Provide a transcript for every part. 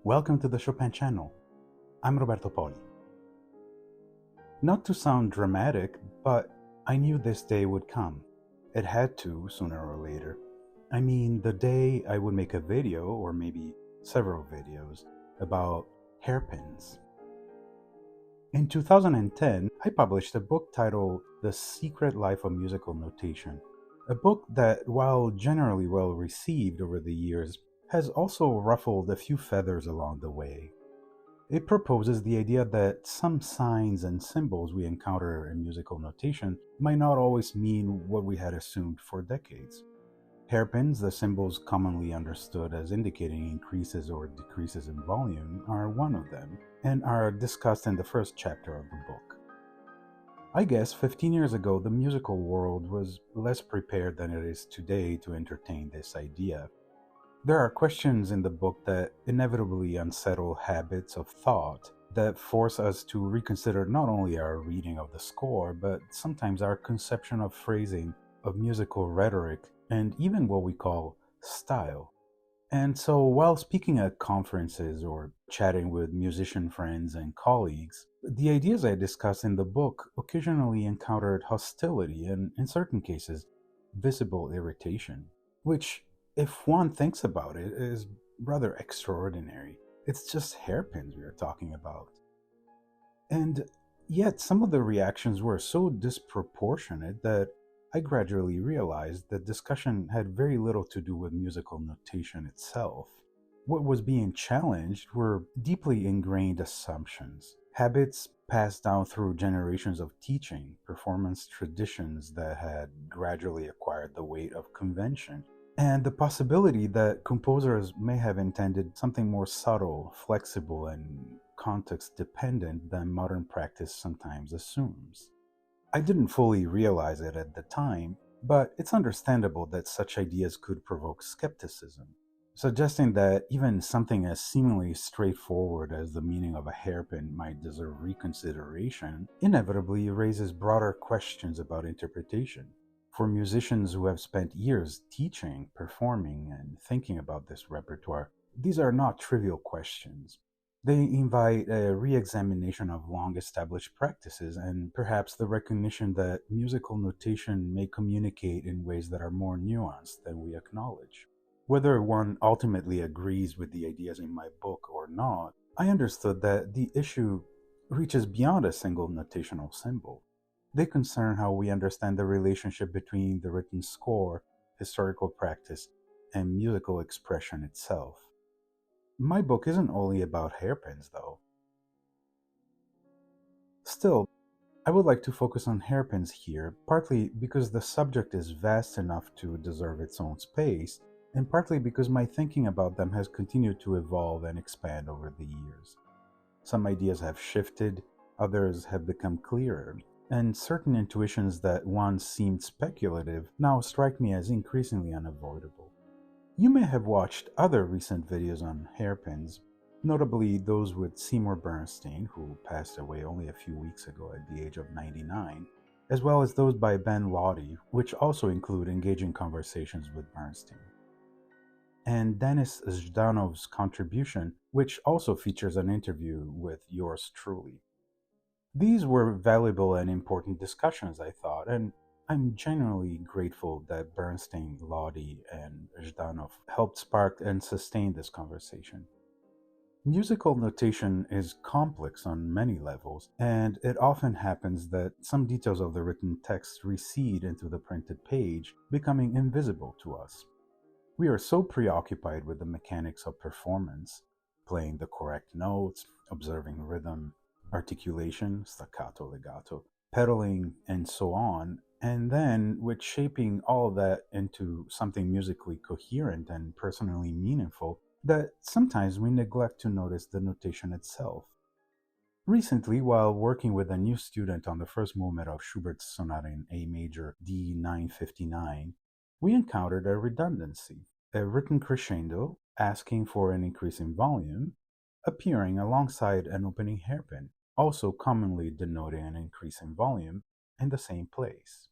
Welcome to the Chopin channel. I'm Roberto Poli. Not to sound dramatic, but I knew this day would come. It had to, sooner or later. I mean, the day I would make a video, or maybe several videos, about hairpins. In 2010, I published a book titled The Secret Life of Musical Notation. A book that, while generally well received over the years, has also ruffled a few feathers along the way. It proposes the idea that some signs and symbols we encounter in musical notation might not always mean what we had assumed for decades. Hairpins, the symbols commonly understood as indicating increases or decreases in volume, are one of them, and are discussed in the first chapter of the book. I guess 15 years ago, the musical world was less prepared than it is today to entertain this idea. There are questions in the book that inevitably unsettle habits of thought that force us to reconsider not only our reading of the score, but sometimes our conception of phrasing, of musical rhetoric, and even what we call style. And so, while speaking at conferences or chatting with musician friends and colleagues, the ideas I discuss in the book occasionally encountered hostility and, in certain cases, visible irritation, which, if one thinks about it, is rather extraordinary. It's just hairpins we are talking about. And yet, some of the reactions were so disproportionate that I gradually realized that discussion had very little to do with musical notation itself. What was being challenged were deeply ingrained assumptions, habits passed down through generations of teaching, performance traditions that had gradually acquired the weight of convention, and the possibility that composers may have intended something more subtle, flexible, and context dependent than modern practice sometimes assumes. I didn't fully realize it at the time, but it's understandable that such ideas could provoke skepticism, suggesting that even something as seemingly straightforward as the meaning of a hairpin might deserve reconsideration inevitably raises broader questions about interpretation. For musicians who have spent years teaching, performing, and thinking about this repertoire, these are not trivial questions. They invite a re-examination of long-established practices and perhaps the recognition that musical notation may communicate in ways that are more nuanced than we acknowledge. Whether one ultimately agrees with the ideas in my book or not, I understood that the issue reaches beyond a single notational symbol. They concern how we understand the relationship between the written score, historical practice, and musical expression itself. My book isn't only about hairpins, though. Still, I would like to focus on hairpins here, partly because the subject is vast enough to deserve its own space, and partly because my thinking about them has continued to evolve and expand over the years. Some ideas have shifted, others have become clearer, and certain intuitions that once seemed speculative now strike me as increasingly unavoidable. You may have watched other recent videos on hairpins, notably those with Seymour Bernstein, who passed away only a few weeks ago at the age of 99, as well as those by Ben Lottie, which also include engaging conversations with Bernstein. And Denis Zhdanov's contribution, which also features an interview with yours truly. These were valuable and important discussions, I thought, and I'm genuinely grateful that Bernstein, Lottie, and Zhdanov helped spark and sustain this conversation. Musical notation is complex on many levels, and it often happens that some details of the written text recede into the printed page, becoming invisible to us. We are so preoccupied with the mechanics of performance, playing the correct notes, observing rhythm, articulation, staccato, legato, pedaling, and so on, and then with shaping all of that into something musically coherent and personally meaningful, that sometimes we neglect to notice the notation itself. Recently, while working with a new student on the first movement of Schubert's Sonata in A major D959, we encountered a redundancy, a written crescendo asking for an increase in volume, appearing alongside an opening hairpin, also commonly denoting an increase in volume in the same place.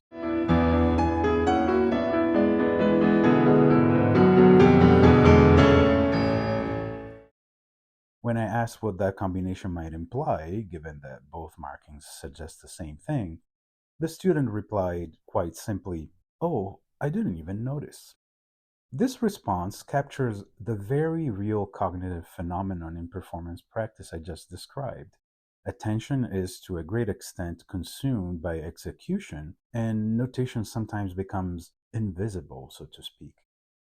When I asked what that combination might imply, given that both markings suggest the same thing, the student replied quite simply, "Oh, I didn't even notice." This response captures the very real cognitive phenomenon in performance practice I just described. Attention is to a great extent consumed by execution, and notation sometimes becomes invisible, so to speak.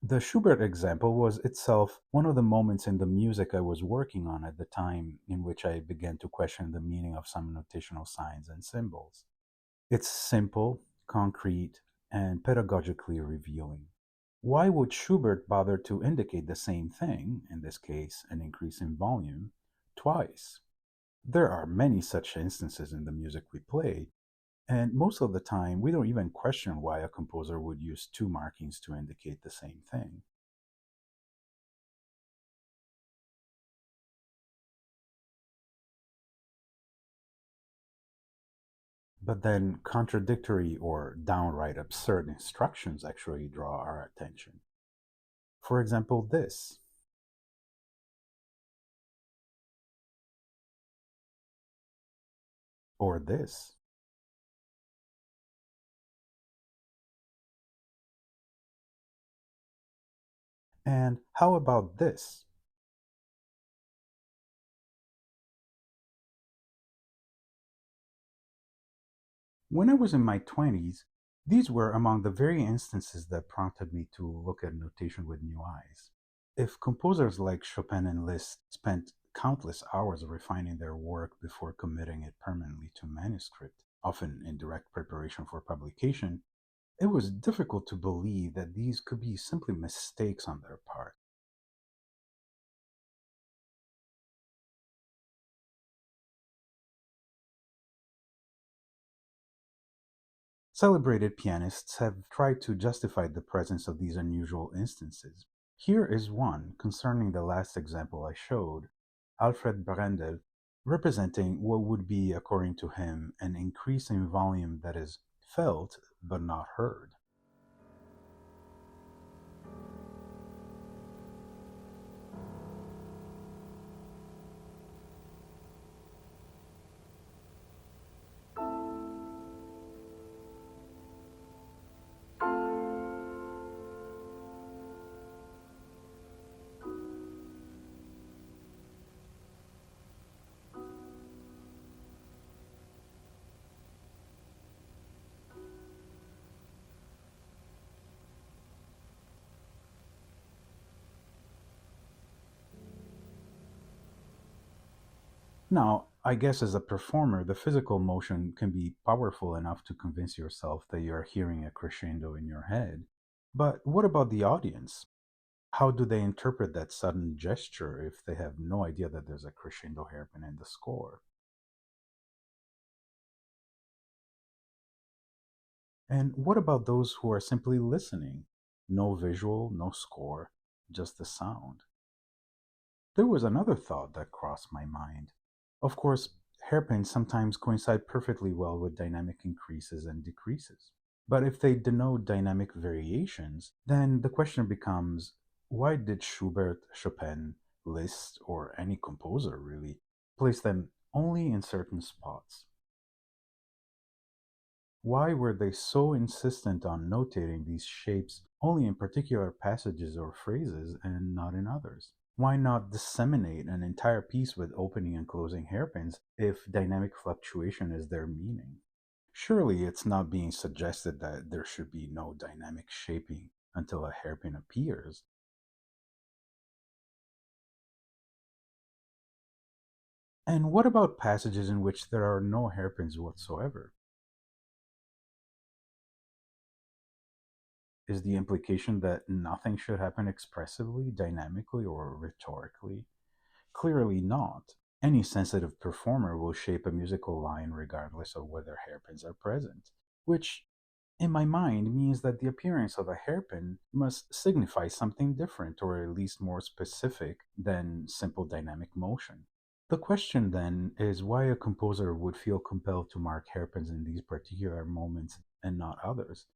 The Schubert example was itself one of the moments in the music I was working on at the time in which I began to question the meaning of some notational signs and symbols. It's simple, concrete, and pedagogically revealing. Why would Schubert bother to indicate the same thing, in this case, an increase in volume, twice? There are many such instances in the music we play, and most of the time we don't even question why a composer would use two markings to indicate the same thing. But then contradictory or downright absurd instructions actually draw our attention. For example, this, or this. And how about this? When I was in my 20s, these were among the very instances that prompted me to look at notation with new eyes. If composers like Chopin and Liszt spent countless hours refining their work before committing it permanently to manuscript, often in direct preparation for publication, it was difficult to believe that these could be simply mistakes on their part. Celebrated pianists have tried to justify the presence of these unusual instances. Here is one concerning the last example I showed, Alfred Brendel, representing what would be, according to him, an increase in volume that is felt but not heard. Now, I guess as a performer, the physical motion can be powerful enough to convince yourself that you're hearing a crescendo in your head. But what about the audience? How do they interpret that sudden gesture if they have no idea that there's a crescendo hairpin in the score? And what about those who are simply listening? No visual, no score, just the sound. There was another thought that crossed my mind. Of course, hairpins sometimes coincide perfectly well with dynamic increases and decreases. But if they denote dynamic variations, then the question becomes, why did Schubert, Chopin, Liszt, or any composer really place them only in certain spots? Why were they so insistent on notating these shapes only in particular passages or phrases and not in others? Why not disseminate an entire piece with opening and closing hairpins if dynamic fluctuation is their meaning? Surely it's not being suggested that there should be no dynamic shaping until a hairpin appears. And what about passages in which there are no hairpins whatsoever? Is the implication that nothing should happen expressively, dynamically, or rhetorically? Clearly not. Any sensitive performer will shape a musical line regardless of whether hairpins are present, which, in my mind, means that the appearance of a hairpin must signify something different or at least more specific than simple dynamic motion. The question then is why a composer would feel compelled to mark hairpins in these particular moments and not others.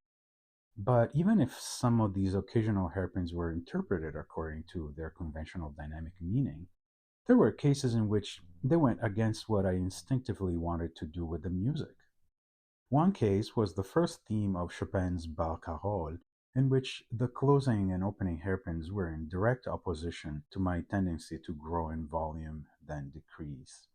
But even if some of these occasional hairpins were interpreted according to their conventional dynamic meaning, There were cases in which they went against what I instinctively wanted to do with the music. One case was the first theme of Chopin's Barcarolle, in which the closing and opening hairpins were in direct opposition to my tendency to grow in volume, then decrease.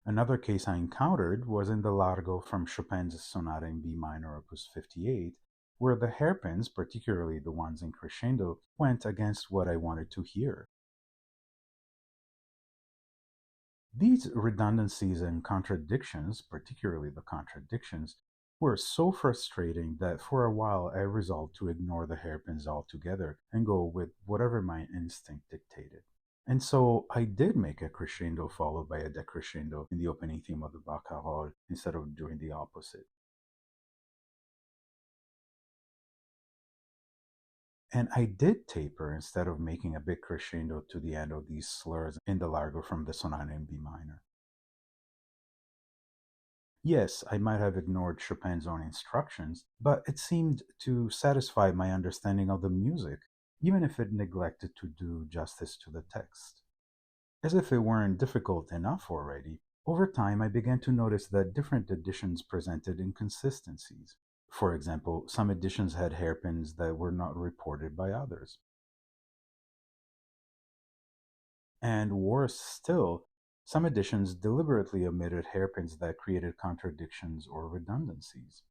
Another case I encountered was in the Largo from Chopin's Sonata in B minor, opus 58, where the hairpins, particularly the ones in crescendo, went against what I wanted to hear. These redundancies and contradictions, particularly the contradictions, were so frustrating that for a while I resolved to ignore the hairpins altogether and go with whatever my instinct dictated. And so I did make a crescendo followed by a decrescendo in the opening theme of the Barcarolle instead of doing the opposite. And I did taper instead of making a big crescendo to the end of these slurs in the Largo from the Sonata in B minor. Yes, I might have ignored Chopin's own instructions, but it seemed to satisfy my understanding of the music, even if it neglected to do justice to the text. As if it weren't difficult enough already, over time I began to notice that different editions presented inconsistencies. For example, some editions had hairpins that were not reported by others. And worse still, some editions deliberately omitted hairpins that created contradictions or redundancies.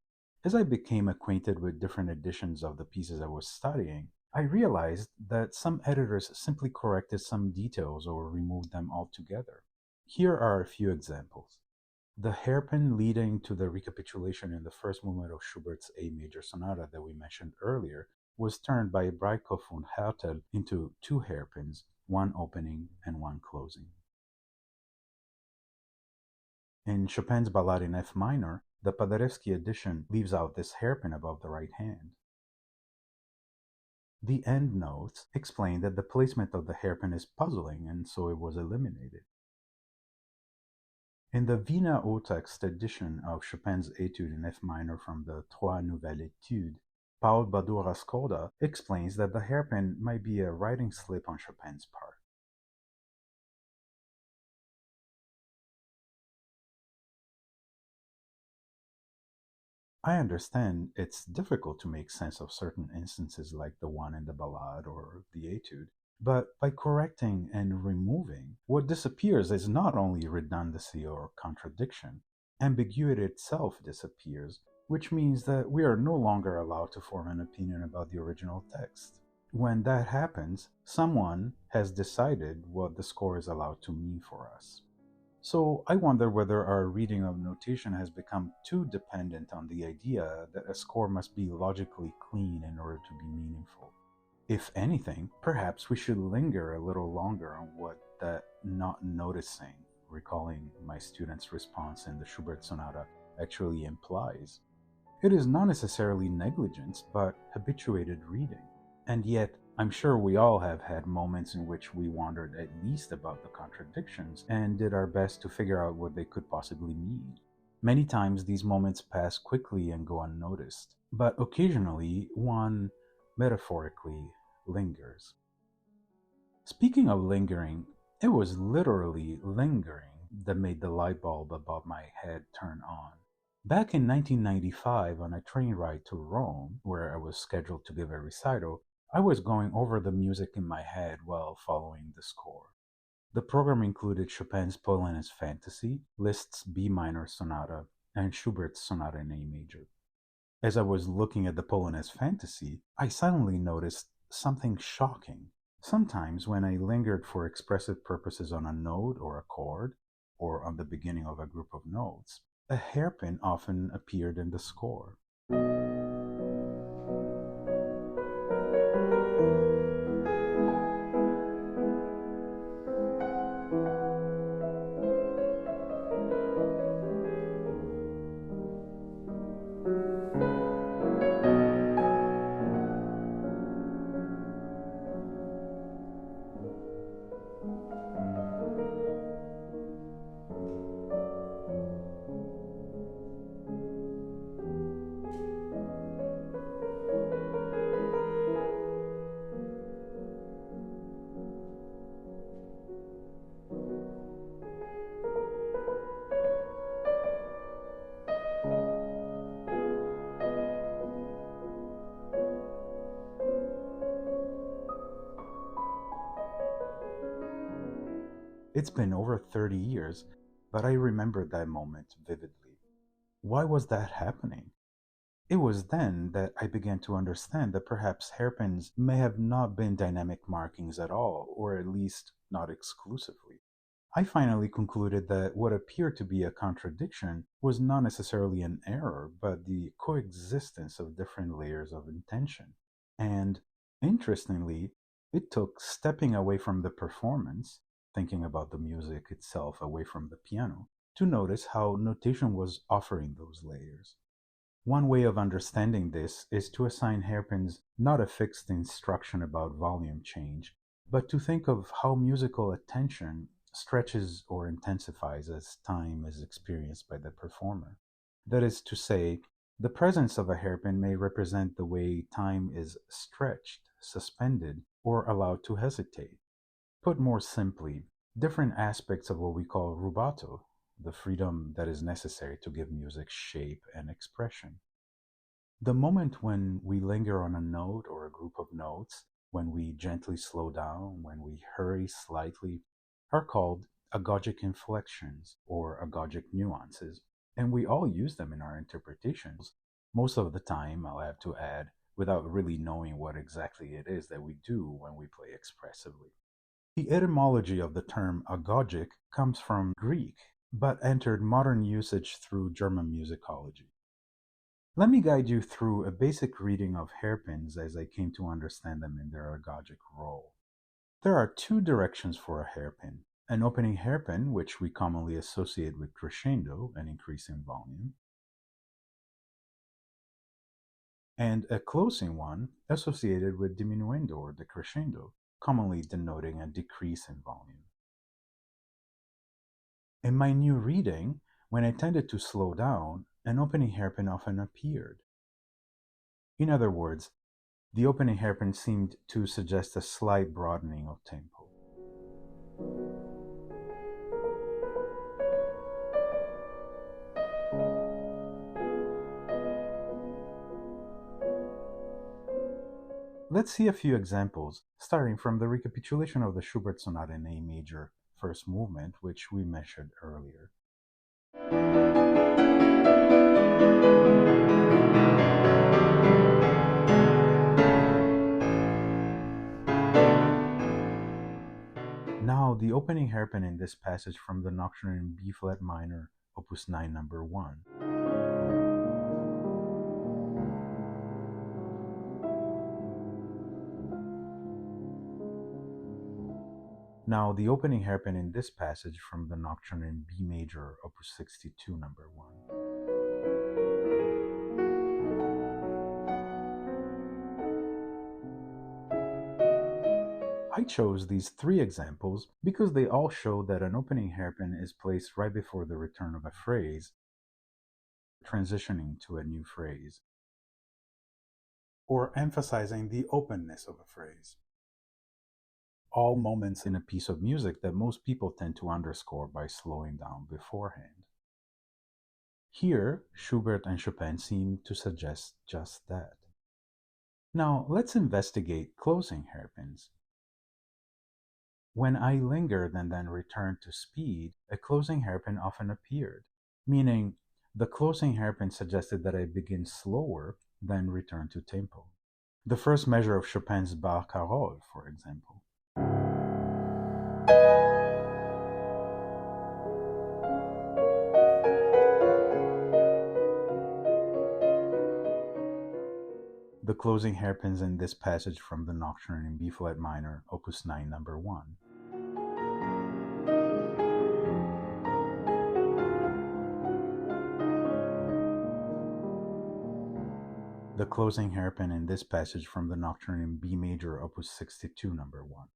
As I became acquainted with different editions of the pieces I was studying, I realized that some editors simply corrected some details or removed them altogether. Here are a few examples. The hairpin leading to the recapitulation in the first movement of Schubert's A major sonata that we mentioned earlier was turned by Breitkopf und Härtel into two hairpins, one opening and one closing. In Chopin's Ballade in F minor, the Paderewski edition leaves out this hairpin above the right hand. The end notes explain that the placement of the hairpin is puzzling and so it was eliminated. In the Wiener O-text edition of Chopin's Etude in F minor from the Trois Nouvelles Etudes, Paul Badura-Skoda explains that the hairpin might be a writing slip on Chopin's part. I understand it's difficult to make sense of certain instances like the one in the Ballade or the Etude, but by correcting and removing, what disappears is not only redundancy or contradiction, ambiguity itself disappears, which means that we are no longer allowed to form an opinion about the original text. When that happens, someone has decided what the score is allowed to mean for us. So I wonder whether our reading of notation has become too dependent on the idea that a score must be logically clean in order to be meaningful. If anything, perhaps we should linger a little longer on what that not noticing, recalling my student's response in the Schubert Sonata, actually implies. It is not necessarily negligence, but habituated reading. And yet, I'm sure we all have had moments in which we wondered at least about the contradictions and did our best to figure out what they could possibly mean. Many times these moments pass quickly and go unnoticed, but occasionally one, metaphorically, lingers. Speaking of lingering, it was literally lingering that made the light bulb above my head turn on. Back in 1995, on a train ride to Rome, where I was scheduled to give a recital, I was going over the music in my head while following the score. The program included Chopin's Polonaise Fantasy, Liszt's B minor sonata, and Schubert's Sonata in A major. As I was looking at the Polonaise Fantasy, I suddenly noticed something shocking. Sometimes when I lingered for expressive purposes on a note or a chord, or on the beginning of a group of notes, a hairpin often appeared in the score. It's been over 30 years, but I remember that moment vividly. Why was that happening? It was then that I began to understand that perhaps hairpins may have not been dynamic markings at all, or at least not exclusively. I finally concluded that what appeared to be a contradiction was not necessarily an error, but the coexistence of different layers of intention. And interestingly, it took stepping away from the performance, thinking about the music itself away from the piano, to notice how notation was offering those layers. One way of understanding this is to assign hairpins not a fixed instruction about volume change, but to think of how musical attention stretches or intensifies as time is experienced by the performer. That is to say, the presence of a hairpin may represent the way time is stretched, suspended, or allowed to hesitate. Put more simply, different aspects of what we call rubato, the freedom that is necessary to give music shape and expression. The moment when we linger on a note or a group of notes, when we gently slow down, when we hurry slightly, are called agogic inflections or agogic nuances, and we all use them in our interpretations. Most of the time, I'll have to add, without really knowing what exactly it is that we do when we play expressively. The etymology of the term agogic comes from Greek, but entered modern usage through German musicology. Let me guide you through a basic reading of hairpins as I came to understand them in their agogic role. There are two directions for a hairpin: an opening hairpin, which we commonly associate with crescendo, an increase in volume, and a closing one associated with diminuendo or decrescendo, commonly denoting a decrease in volume. In my new reading, when I tended to slow down, an opening hairpin often appeared. In other words, the opening hairpin seemed to suggest a slight broadening of tempo. Let's see a few examples, starting from the recapitulation of the Schubert Sonata in A major, first movement, which we mentioned earlier. Now, the opening hairpin in this passage from the Nocturne in B flat minor, opus 9, number 1. Now, the opening hairpin in this passage from the Nocturne in B major, opus 62, number 1. I chose these three examples because they all show that an opening hairpin is placed right before the return of a phrase, transitioning to a new phrase, or emphasizing the openness of a phrase. All moments in a piece of music that most people tend to underscore by slowing down beforehand. Here, Schubert and Chopin seem to suggest just that. Now, let's investigate closing hairpins. When I lingered and then returned to speed, a closing hairpin often appeared, meaning the closing hairpin suggested that I begin slower, then return to tempo. The first measure of Chopin's Barcarolle, for example. The closing hairpins in this passage from the Nocturne in B flat minor, opus 9, number 1. The closing hairpin in this passage from the Nocturne in B major, opus 62, number 1.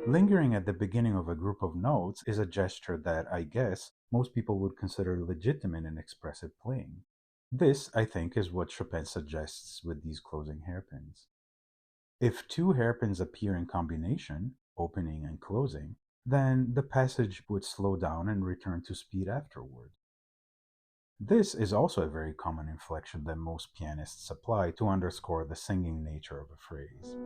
Lingering at the beginning of a group of notes is a gesture that, I guess, most people would consider legitimate in expressive playing. This, I think, is what Chopin suggests with these closing hairpins. If two hairpins appear in combination, opening and closing, then the passage would slow down and return to speed afterward. This is also a very common inflection that most pianists apply to underscore the singing nature of a phrase.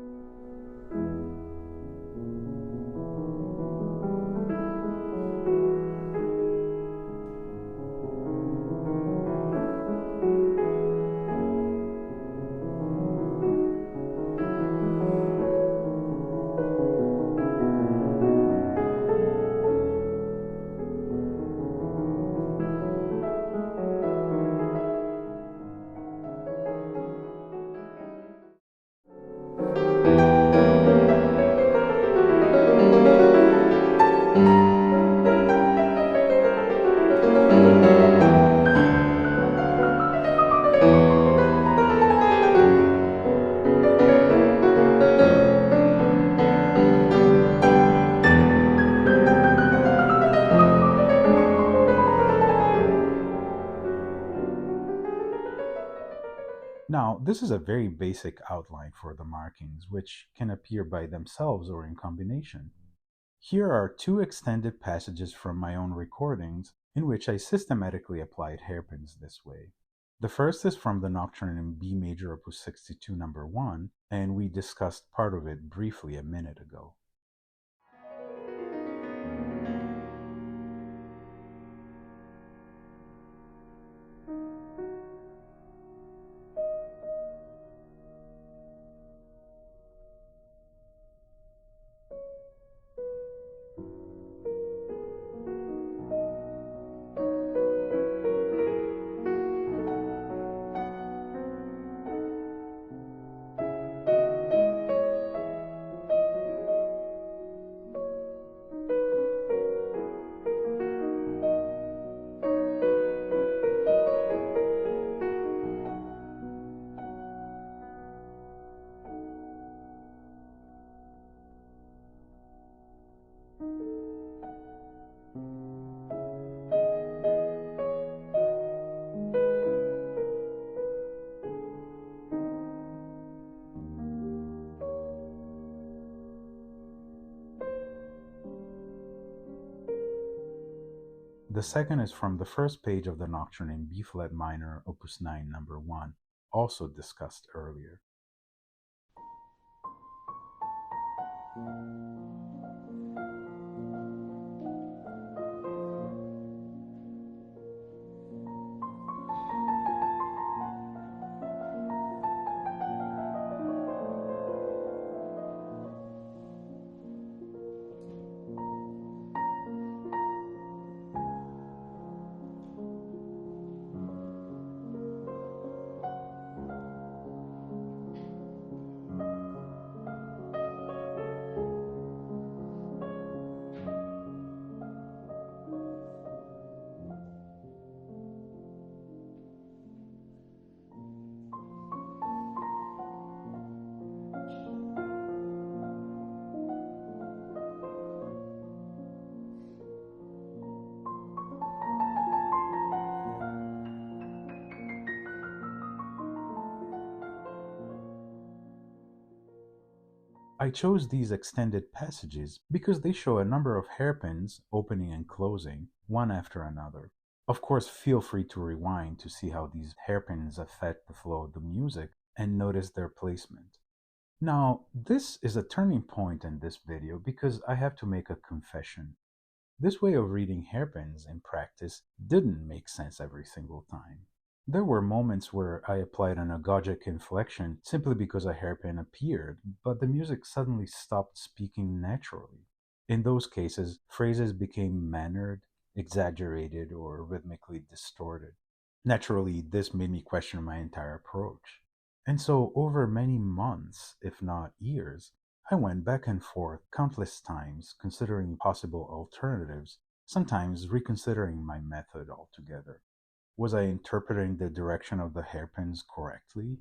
Now, this is a very basic outline for the markings, which can appear by themselves or in combination. Here are two extended passages from my own recordings in which I systematically applied hairpins this way. The first is from the Nocturne in B major opus 62 number 1, and we discussed part of it briefly a minute ago. The second is from the first page of the Nocturne in B flat minor, opus 9, number 1, also discussed earlier. I chose these extended passages because they show a number of hairpins opening and closing, one after another. Of course, feel free to rewind to see how these hairpins affect the flow of the music and notice their placement. Now, this is a turning point in this video because I have to make a confession. This way of reading hairpins in practice didn't make sense every single time. There were moments where I applied an agogic inflection simply because a hairpin appeared, but the music suddenly stopped speaking naturally. In those cases, phrases became mannered, exaggerated, or rhythmically distorted. Naturally, this made me question my entire approach. And so, over many months, if not years, I went back and forth countless times considering possible alternatives, sometimes reconsidering my method altogether. Was I interpreting the direction of the hairpins correctly?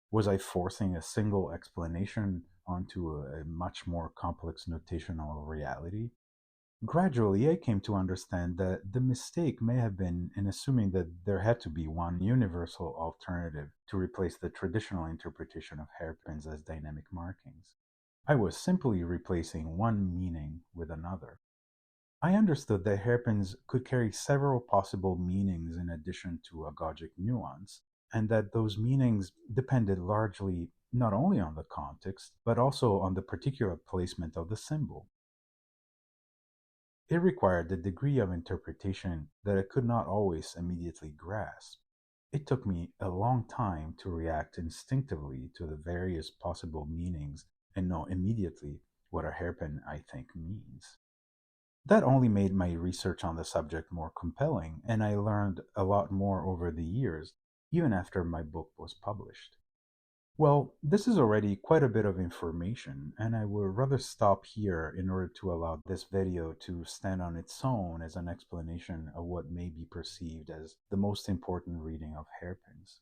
Was I forcing a single explanation onto a much more complex notational reality? Gradually, I came to understand that the mistake may have been in assuming that there had to be one universal alternative to replace the traditional interpretation of hairpins as dynamic markings. I was simply replacing one meaning with another. I understood that hairpins could carry several possible meanings in addition to agogic nuance, and that those meanings depended largely not only on the context, but also on the particular placement of the symbol. It required a degree of interpretation that I could not always immediately grasp. It took me a long time to react instinctively to the various possible meanings and know immediately what a hairpin, I think, means. That only made my research on the subject more compelling, and I learned a lot more over the years, even after my book was published. Well, this is already quite a bit of information, and I would rather stop here in order to allow this video to stand on its own as an explanation of what may be perceived as the most important reading of hairpins.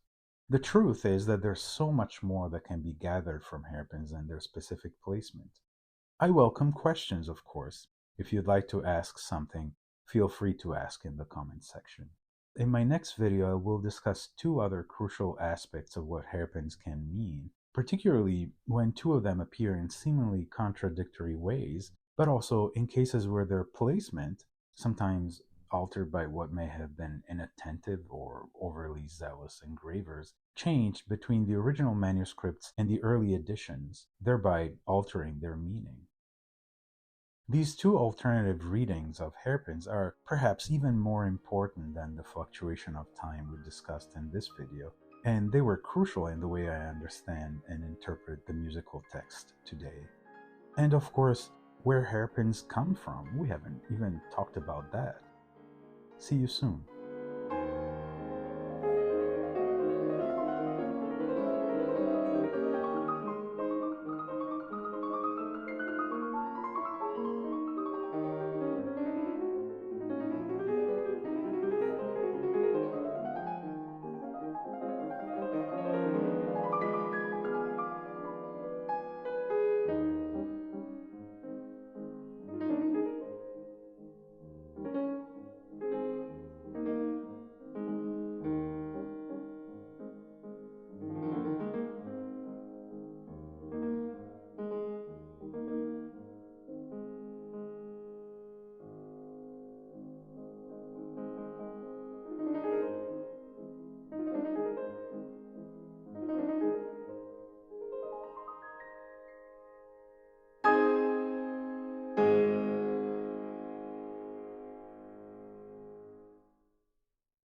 The truth is that there's so much more that can be gathered from hairpins and their specific placement. I welcome questions, of course. If you'd like to ask something, feel free to ask in the comments section. In my next video, I will discuss two other crucial aspects of what hairpins can mean, particularly when two of them appear in seemingly contradictory ways, but also in cases where their placement, sometimes altered by what may have been inattentive or overly zealous engravers, changed between the original manuscripts and the early editions, thereby altering their meaning. These two alternative readings of hairpins are perhaps even more important than the fluctuation of time we discussed in this video, and they were crucial in the way I understand and interpret the musical text today. And of course, where hairpins come from, we haven't even talked about that. See you soon.